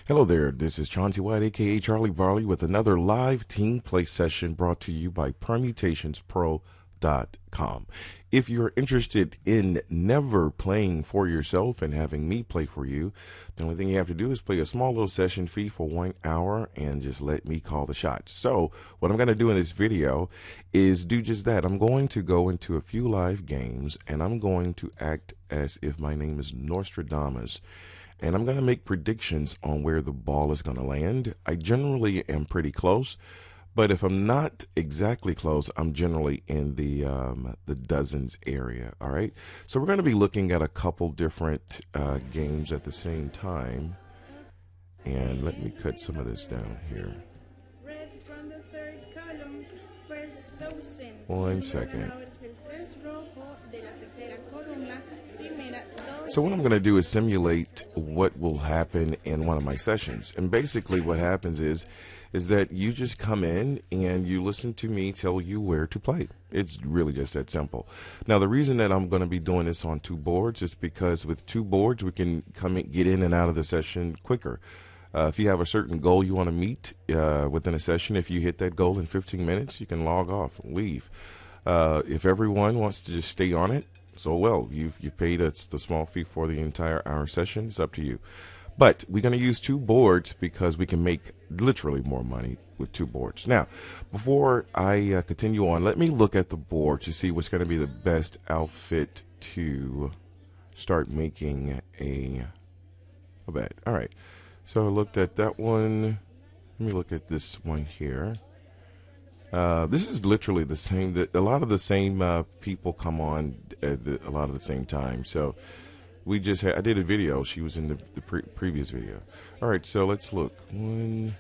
Hello there, this is Chauncey White, aka Charlie Varley, with another live team play session brought to you by Permutationspro.com. If you're interested in never playing for yourself and having me play for you, the only thing you have to do is play a small little session fee for 1 hour and just let me call the shots. So what I'm going to do in this video is do just that. I'm going to go into a few live games and I'm going to act as if my name is Nostradamus. And I'm going to make predictions on where the ball is going to land. I generally am pretty close, but if I'm not exactly close, I'm generally in the dozens area. All right. So we're going to be looking at a couple different games at the same time. And let me cut some of this down here. 1 second. So what I'm going to do is simulate what will happen in one of my sessions. And basically what happens is that you just come in and you listen to me tell you where to play. It's really just that simple. Now, the reason that I'm going to be doing this on 2 boards is because with 2 boards, we can get in and out of the session quicker. If you have a certain goal you want to meet within a session, if you hit that goal in 15 minutes, you can log off and leave. If everyone wants to just stay on it, so well, you've paid us the small fee for the entire hour session. It's up to you. But we're going to use 2 boards because we can make literally more money with 2 boards. Now, before I continue on, let me look at the board to see what's going to be the best outfit to start making a bet. All right. So I looked at that one. Let me look at this one here. This is literally the same. A lot of the same people come on at a lot of the same time. So we just I did a video. She was in the previous video. All right, so let's look. 1,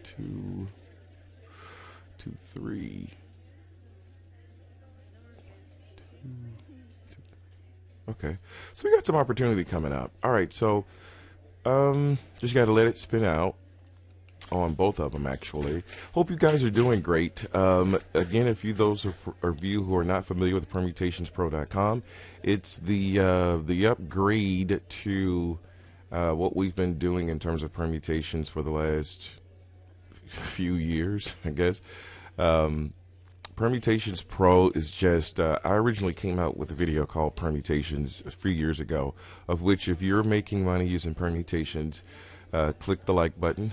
2, 2, 3. 2, 2, 3. Okay, so we got some opportunity coming up. All right, so just got to let it spin out. On both of them, actually. Hope you guys are doing great. Again, if you those of you who are not familiar with Permutationspro.com, it's the upgrade to what we've been doing in terms of permutations for the last few years, I guess. Permutations Pro is just I originally came out with a video called Permutations a few years ago, of which if you're making money using permutations, click the like button.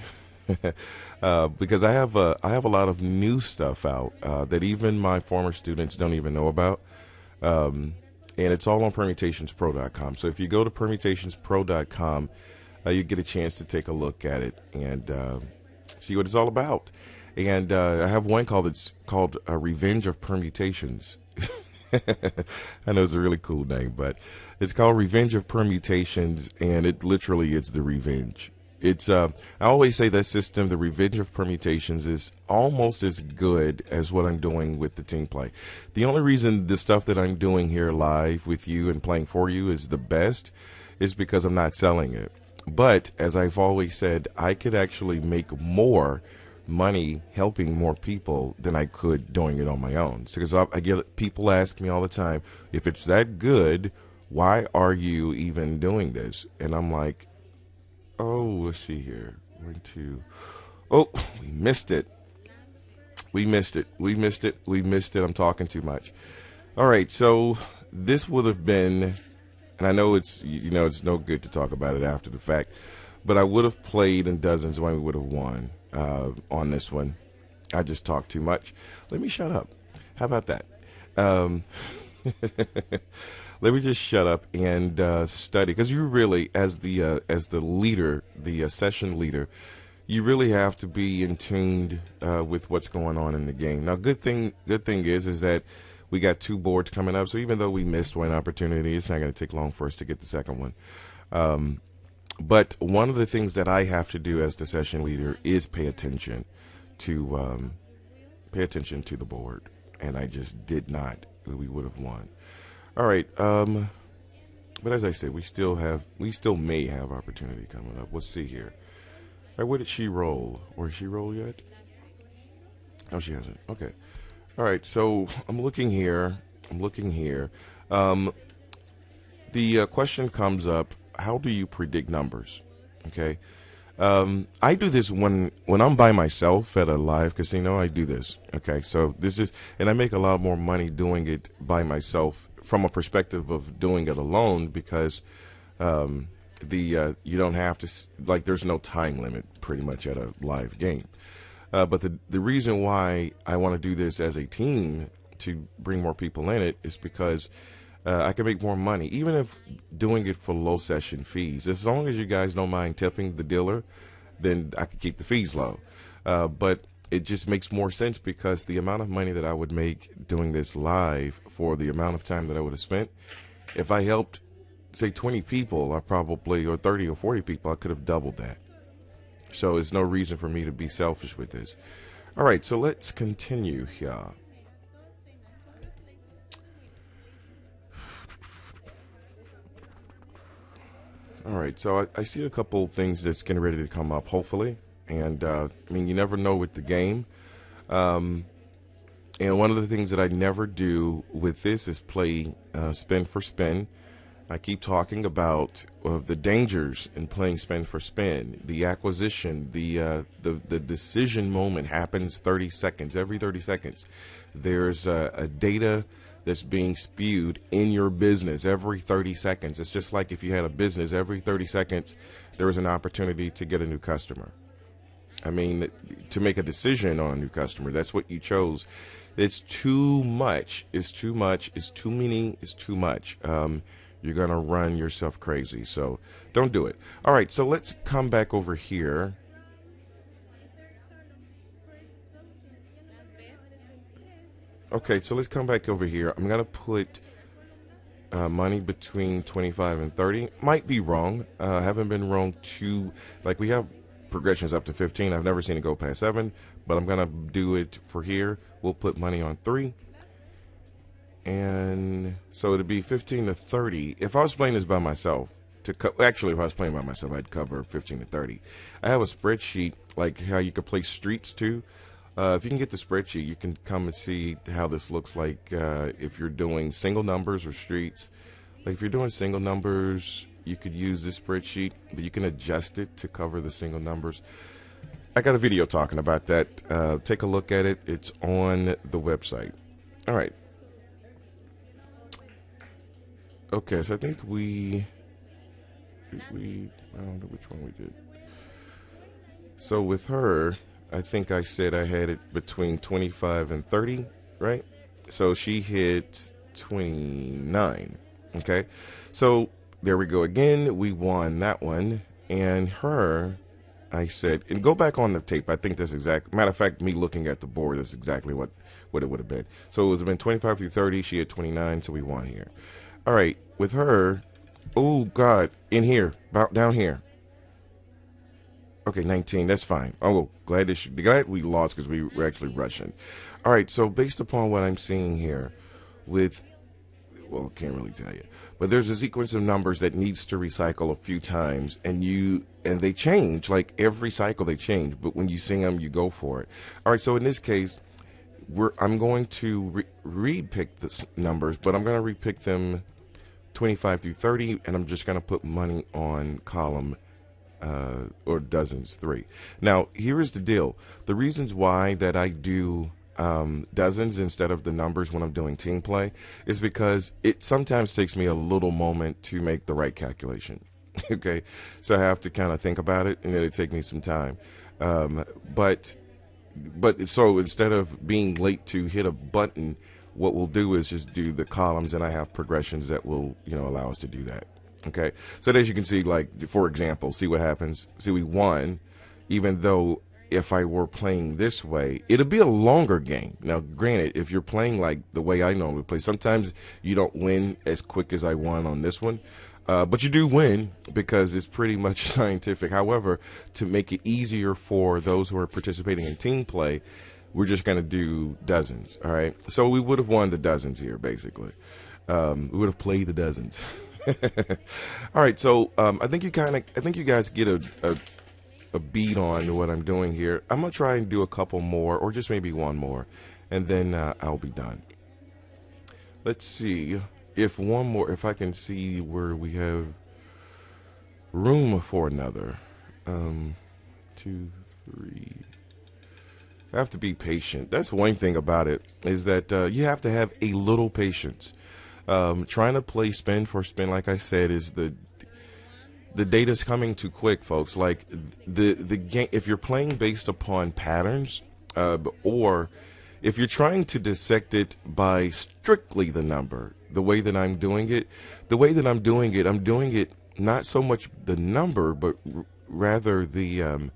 Because I have a lot of new stuff out that even my former students don't even know about, and it's all on Permutationspro.com. So if you go to Permutationspro.com, you get a chance to take a look at it and see what it's all about. And I have one called Revenge of Permutations. I know it's a really cool name, but it's called Revenge of Permutations, and it literally is the revenge. It's I always say that system, the Revenge of Permutations, is almost as good as what I'm doing with the team play. The only reason the stuff that I'm doing here live with you and playing for you is the best is because I'm not selling it. But as I've always said, I could actually make more money helping more people than I could doing it on my own. So, because I get people ask me all the time, if it's that good, why are you even doing this? And I'm like, oh, let's see here. 1, 2. Oh, we missed it. We missed it. We missed it. We missed it. I'm talking too much. All right. So this would have been, and I know it's, it's no good to talk about it after the fact, but I would have played in dozens when we would have won on this one. I just talked too much. Let me shut up. How about that? Let me just shut up and study, because you really, as the leader, the session leader, you really have to be in tune with what's going on in the game. Now, good thing is that we got 2 boards coming up, so even though we missed one opportunity, it's not going to take long for us to get the second one. But one of the things that I have to do as the session leader is pay attention to the board, and I just did not. We would have won. All right, but as I said, we still may have opportunity coming up. Let's see here. All right, where did she roll? Or has she rolled yet? Oh, she hasn't. Okay. All right, so I'm looking here. The question comes up: how do you predict numbers? Okay. I do this when I'm by myself at a live casino. I do this. Okay, so this is, and I make a lot more money doing it by myself from a perspective of doing it alone because the you don't have to like there's no time limit pretty much at a live game. But the reason why I want to do this as a team to bring more people in it is because I can make more money, even if doing it for low session fees. As long as you guys don't mind tipping the dealer, then I can keep the fees low. But it just makes more sense because the amount of money that I would make doing this live for the amount of time that I would have spent, if I helped, say, 20 people, I probably, or 30 or 40 people, I could have doubled that. So there's no reason for me to be selfish with this. All right, so let's continue here. All right, so I see a couple things that's getting ready to come up, hopefully. And, I mean, you never know with the game. And one of the things that I never do with this is play spin for spin. I keep talking about the dangers in playing spin for spin. The acquisition, the decision moment happens 30 seconds, every 30 seconds. There's a data that's being spewed in your business every 30 seconds. It's just like if you had a business, every 30 seconds, there was an opportunity to get a new customer. I mean, to make a decision on a new customer, that's what you chose. It's too much. It's too much. It's too many. It's too much. You're going to run yourself crazy. So don't do it. All right. So let's come back over here. Okay, so let's come back over here. I'm going to put money between 25 and 30. Might be wrong. Haven't been wrong too. Like we have progressions up to 15. I've never seen it go past 7, but I'm going to do it for here. We'll put money on 3. And so it'd be 15 to 30. If I was playing this by myself, actually, if I was playing by myself, I'd cover 15 to 30. I have a spreadsheet, like how you could play streets too. If you can get the spreadsheet, you can come and see how this looks like if you're doing single numbers or streets. Like if you're doing single numbers, you could use this spreadsheet, but you can adjust it to cover the single numbers. I got a video talking about that. Take a look at it. It's on the website. All right. Okay, so I think I don't know which one we did. So with her, I think I said I had it between 25 and 30, right? So she hit 29. Okay, so there we go again. We won that one. And her, I said, and go back on the tape. I think that's exact. Matter of fact, me looking at the board, that's exactly what it would have been. So it would have been 25 through 30. She had 29, so we won here. All right, with her, oh God, in here, about down here. Okay, 19, that's fine. Oh, glad we lost because we were actually rushing. All right, so based upon what I'm seeing here with, well, I can't really tell you, but there's a sequence of numbers that needs to recycle a few times, and they change, like every cycle they change, but when you sing them, you go for it. All right, so in this case, I'm going to re-pick the numbers, but I'm going to re-pick them 25 through 30, and I'm just going to put money on column or dozens 3. Now, here is the deal. The reasons why that I do dozens instead of the numbers when I'm doing team play is because it sometimes takes me a little moment to make the right calculation. Okay, so I have to kind of think about it, and it'll take me some time. But so instead of being late to hit a button, what we'll do is just do the columns, and I have progressions that will allow us to do that. Okay, so as you can see, like for example, see what happens. See, we won, even though if I were playing this way, it'll be a longer game. Now, granted, if you're playing like the way I normally play, sometimes you don't win as quick as I won on this one, but you do win because it's pretty much scientific. However, to make it easier for those who are participating in team play, we're just going to do dozens. All right, so we would have won the dozens here, basically. We would have played the dozens. All right, so I think you guys get a beat on what I'm doing here. I'm gonna try and do a couple more, or just maybe one more, and then I'll be done. Let's see if I can see where we have room for another. 2, 3. I have to be patient. That's one thing about it, is that you have to have a little patience. Trying to play spin for spin, like I said, is the data's coming too quick, folks. Like the game, if you're playing based upon patterns, or if you're trying to dissect it by strictly the number, the way that I'm doing it, I'm doing it not so much the number, but rather the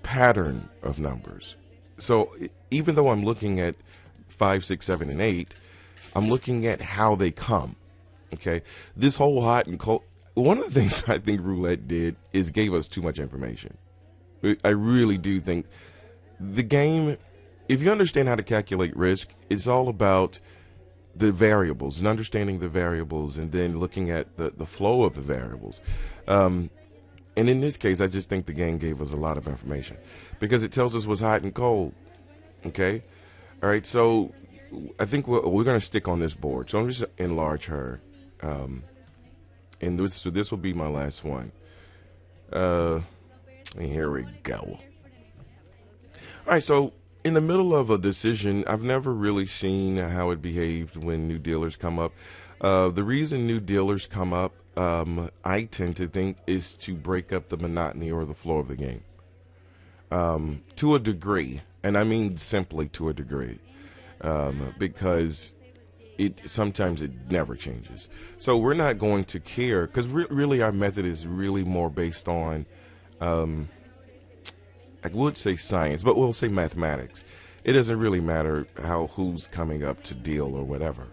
pattern of numbers. So even though I'm looking at 5, 6, 7, and 8, I'm looking at how they come. Okay, this whole hot and cold. One of the things I think roulette did is gave us too much information. I really do think the game, if you understand how to calculate risk, it's all about the variables and understanding the variables and then looking at the flow of the variables. And in this case, I just think the game gave us a lot of information because it tells us what's hot and cold. Okay? All right, so I think we're going to stick on this board. So I'm just enlarge her. And this will be my last one. And here we go. All right, so in the middle of a decision, I've never really seen how it behaved when new dealers come up. The reason new dealers come up, I tend to think, is to break up the monotony or the flow of the game. To a degree, and I mean simply to a degree, because sometimes it never changes. So we're not going to care, because really our method is really more based on, I would say science, but we'll say mathematics. It doesn't really matter who's coming up to deal or whatever.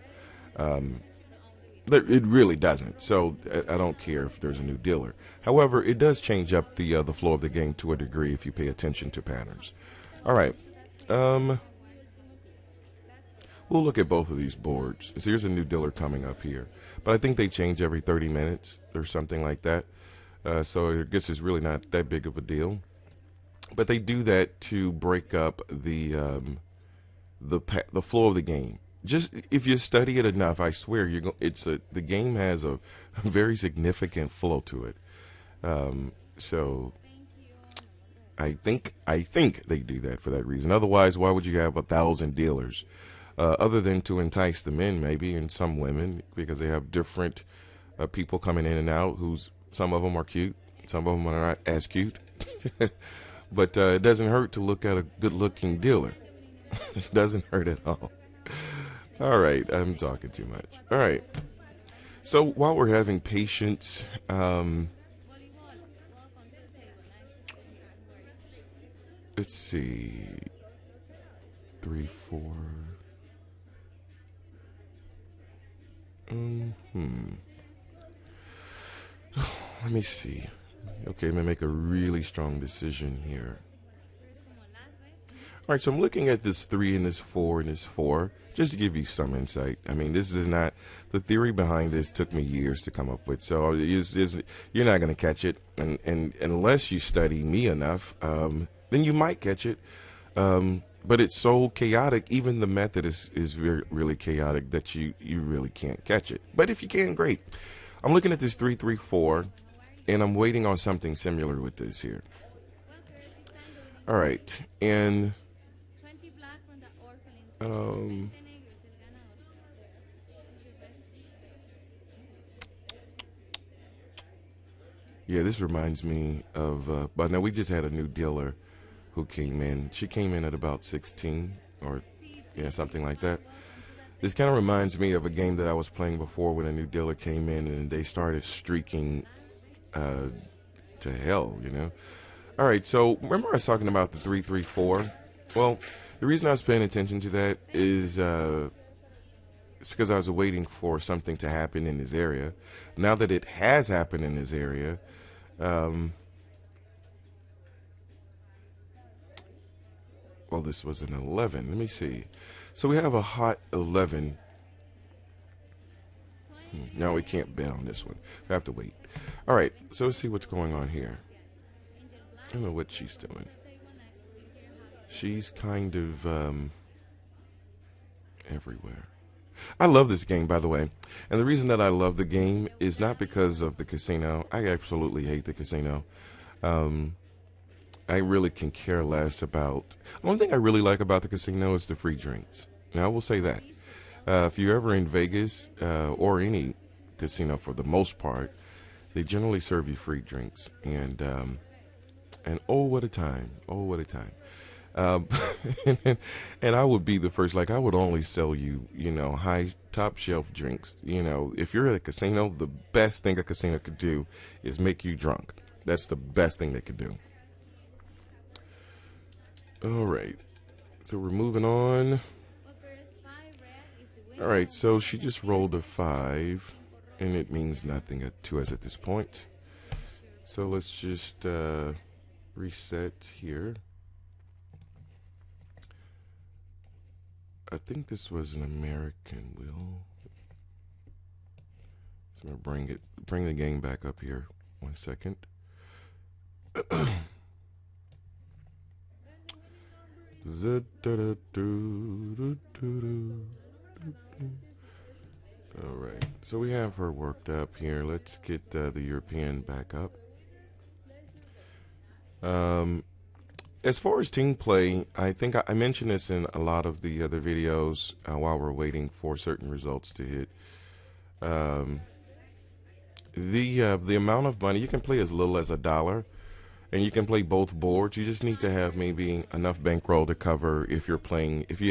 It really doesn't. So I don't care if there's a new dealer. However, it does change up the flow of the game to a degree if you pay attention to patterns. All right. We'll look at both of these boards. So here's a new dealer coming up here. But I think they change every 30 minutes or something like that. So I guess it's really not that big of a deal. But they do that to break up the flow of the game. Just if you study it enough, I swear the game has a very significant flow to it. So I think they do that for that reason. Otherwise, why would you have 1,000 dealers? Other than to entice the men, maybe, and some women, because they have different people coming in and out. Some of them are cute, some of them are not as cute. But it doesn't hurt to look at a good-looking dealer. It doesn't hurt at all. All right, I'm talking too much. All right. So while we're having patience, let's see. 3, 4. Let me see. Okay, I'm going to make a really strong decision here. All right, so I'm looking at this 3 and this 4 and this 4, just to give you some insight. I mean, this is not, the theory behind this took me years to come up with, so you're not going to catch it, and unless you study me enough, then you might catch it. But it's so chaotic, even the method is really chaotic that you really can't catch it. But if you can, great. I'm looking at this 3, 3, 4, and I'm waiting on something similar with this here. All right, and yeah, this reminds me of, but now we just had a new dealer who came in. She came in at about 16 or something like that. This kind of reminds me of a game that I was playing before when a new dealer came in and they started streaking to hell, All right, so remember I was talking about the 3, 3, 4? Well, the reason I was paying attention to that is it's because I was waiting for something to happen in this area. Now that it has happened in this area, well, this was an 11. Let me see. So we have a hot 11. Now we can't bet on this one. We have to wait. All right, so let's see what's going on here. I don't know what she's doing. She's kind of everywhere. I love this game, by the way. And the reason that I love the game is not because of the casino. I absolutely hate the casino. I really can care less about. One thing I really like about the casino is the free drinks. Now, I will say that. If you're ever in Vegas or any casino for the most part, they generally serve you free drinks. And oh, what a time. Oh, what a time. Um, and I would be the first, like, I would only sell you, high top shelf drinks. If you're at a casino, the best thing a casino could do is make you drunk. That's the best thing they could do. All right. So we're moving on. All right. So she just rolled a 5, and it means nothing to us at this point. So let's just reset here. I think this was an American wheel. So I'm gonna bring the game back up here. 1 second. All right, so we have her worked up here. Let's get the European back up. As far as team play, I think I mentioned this in a lot of the other videos while we're waiting for certain results to hit. The amount of money, you can play as little as $1, and you can play both boards. You just need to have maybe enough bankroll to cover if you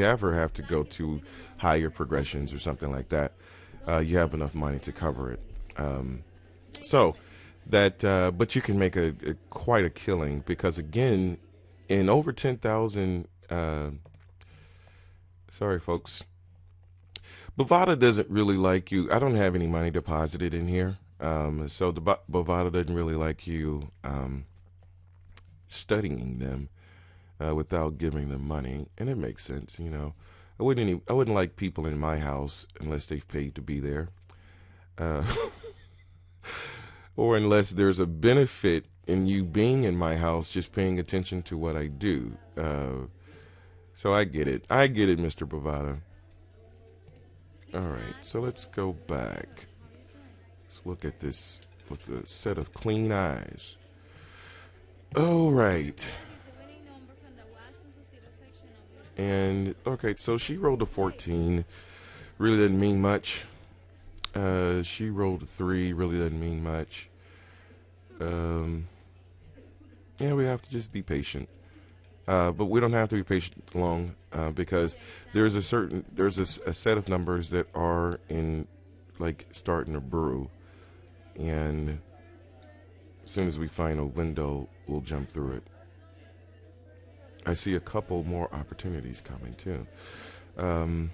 ever have to go to higher progressions or something like that. You have enough money to cover it. But you can make quite a killing because, again, in over 10,000, sorry folks, Bovada doesn't really like you. I don't have any money deposited in here. So the Bovada doesn't really like you studying them without giving them money, and it makes sense. I wouldn't like people in my house unless they've paid to be there, or unless there's a benefit in you being in my house, just paying attention to what I do. So I get it, Mr. Bovada. All right, so let's go back. Let's look at this with a set of clean eyes. All right. And, okay, so she rolled a 14. Really didn't mean much. She rolled a 3. Really didn't mean much. Yeah, we have to just be patient. But we don't have to be patient long because there's a set of numbers that are in, like, starting to brew. And as soon as we find a window, we'll jump through it. I see a couple more opportunities coming too. Yeah,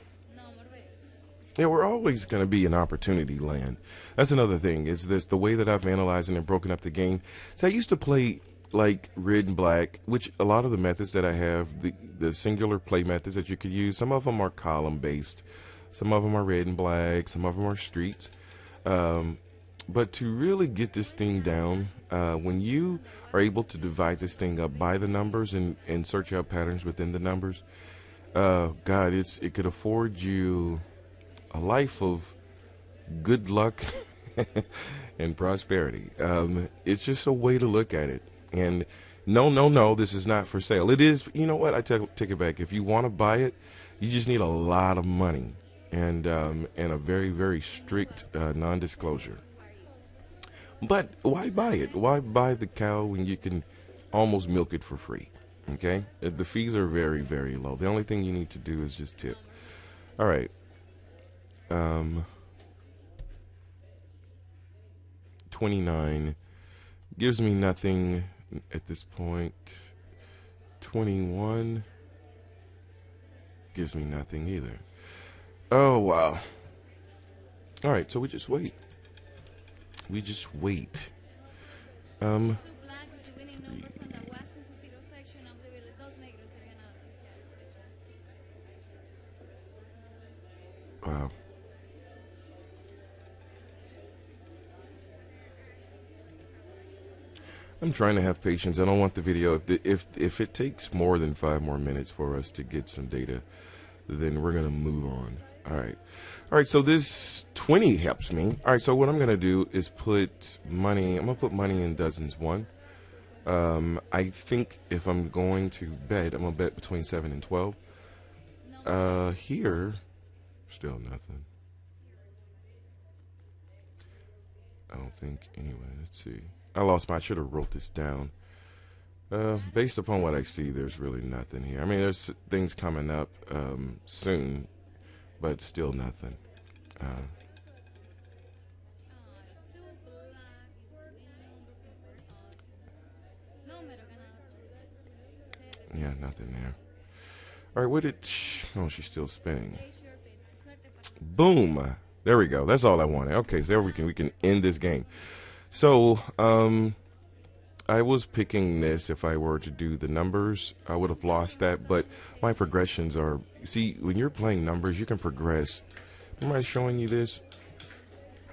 we're always going to be in opportunity land. That's another thing. Is this the way that I've analyzed and broken up the game? So I used to play like red and black, which a lot of the methods that I have, the singular play methods that you could use, some of them are column based, some of them are red and black, some of them are streets. But to really get this thing down, when you are able to divide this thing up by the numbers and search out patterns within the numbers, God, it could afford you a life of good luck and prosperity. It's just a way to look at it. And no, this is not for sale. It is, you know what? I take it back. If you want to buy it, you just need a lot of money and a very, very strict non-disclosure. But why buy it? Why buy the cow when you can almost milk it for free? Okay? The fees are very, very low. The only thing you need to do is just tip. All right. 29 gives me nothing at this point. 21 gives me nothing either. Oh, wow. All right, so we just wait. We just wait. Wow. I'm trying to have patience. I don't want the video. If it takes more than 5 more minutes for us to get some data, then we're gonna move on. All right. So this 20 helps me. All right. So what I'm gonna do is put money. I'm gonna put money in dozens 1. I think if I'm going to bet, I'm gonna bet between 7 and 12. Here, still nothing. I don't think. Anyway, let's see. I should have wrote this down. Based upon what I see, there's really nothing here. I mean, there's things coming up soon, but still nothing. Yeah, nothing there. All right, what did? Oh, she's still spinning. Boom. There we go. That's all I wanted. Okay, so there we can end this game. So, I was picking this. If I were to do the numbers, I would have lost that. But my progressions are. See, when you're playing numbers, you can progress. Am I showing you this?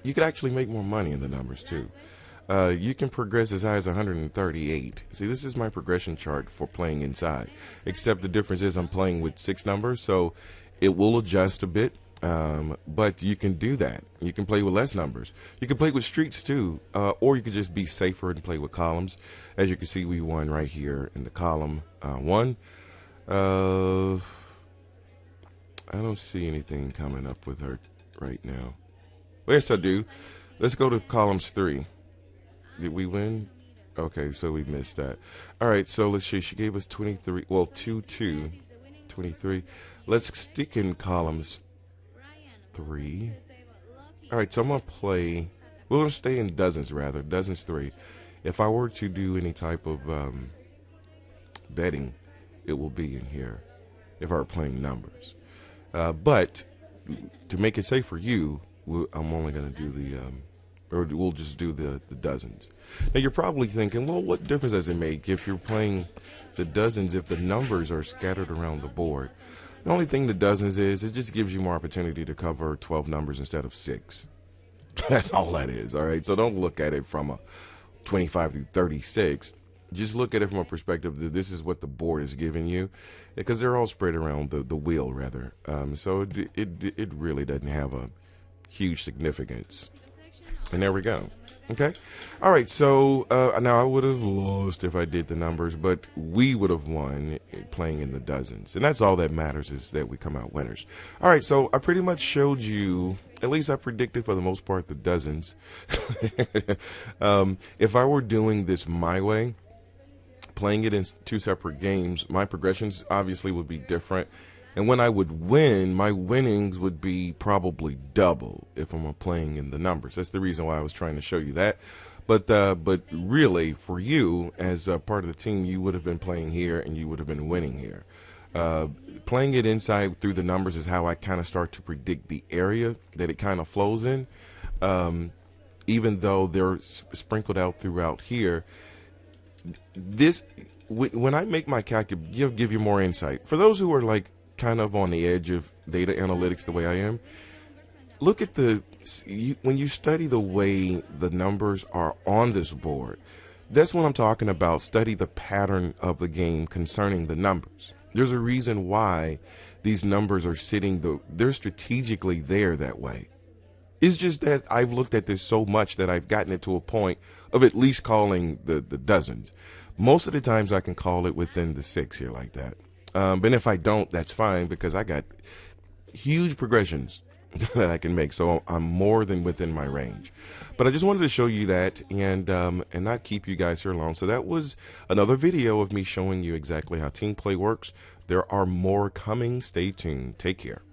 You could actually make more money in the numbers too. You can progress as high as 138. See, this is my progression chart for playing inside. Except the difference is I'm playing with 6 numbers, so it will adjust a bit. But you can do that. You can play with less numbers. You can play with streets too, or you could just be safer and play with columns. As you can see, we won right here in the column 1. I don't see anything coming up with her right now. Well, yes, I do. Let's go to columns 3. Did we win? Okay, so we missed that. All right, so let's see. She gave us 23. Well, 2, 2, 23. Let's stick in columns 3. All right, so I'm going to play. We're going to stay in dozens, rather. Dozens 3. If I were to do any type of betting, it will be in here if I were playing numbers. But to make it safe for you, I'm only going to do the or we'll just do the dozens. Now you're probably thinking, well, what difference does it make if you're playing the dozens if the numbers are scattered around the board? The only thing the dozens is, it just gives you more opportunity to cover 12 numbers instead of 6. That's all that is, all right? So don't look at it from a 25 through 36. Just look at it from a perspective that this is what the board is giving you, because they're all spread around the wheel, rather. So it really doesn't have a huge significance. And there we go. Okay. All right. So now I would have lost if I did the numbers, but we would have won playing in the dozens. And that's all that matters, is that we come out winners. All right. So I pretty much showed you, at least I predicted for the most part, the dozens. If I were doing this my way, playing it in 2 separate games, my progressions obviously would be different. And when I would win, my winnings would be probably double if I'm playing in the numbers. That's the reason why I was trying to show you that. But really, for you, as part of the team, you would have been playing here and you would have been winning here. Playing it inside through the numbers is how I kind of start to predict the area that it kind of flows in. Even though they're sprinkled out throughout here, when I make my calculation, give you more insight. For those who are like kind of on the edge of data analytics the way I am, look at when you study the way the numbers are on this board, that's what I'm talking about. Study the pattern of the game concerning the numbers. There's a reason why these numbers are they're strategically there that way. It's just that I've looked at this so much that I've gotten it to a point of at least calling the dozens. Most of the times I can call it within the 6 here like that. But if I don't, that's fine, because I got huge progressions that I can make, so I'm more than within my range. But I just wanted to show you that and not keep you guys here long. So that was another video of me showing you exactly how team play works. There are more coming. Stay tuned. Take care.